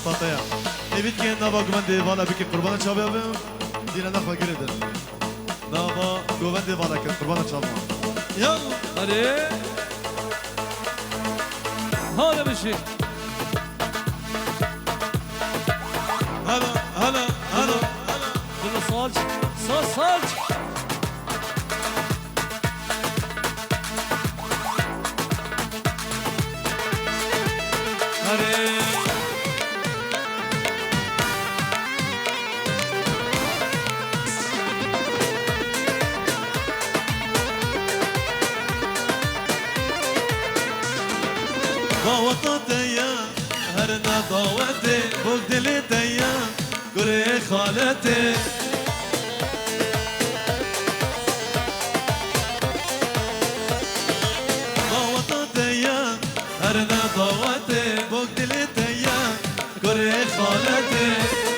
بطاطا نبيت كي نافا كوماندي فوالا بك قربان شباب دينا نافا جريدر نافا كوماندي فوالا قربان شباب يلا علي هلا بشي هلا هلا هلا هلا صالج صالج هلا ضوطتي هرنا ضوتي فوق دلتي قري خالتي ضوطتي هرنا ضوتي فوق دلتي قري خالتي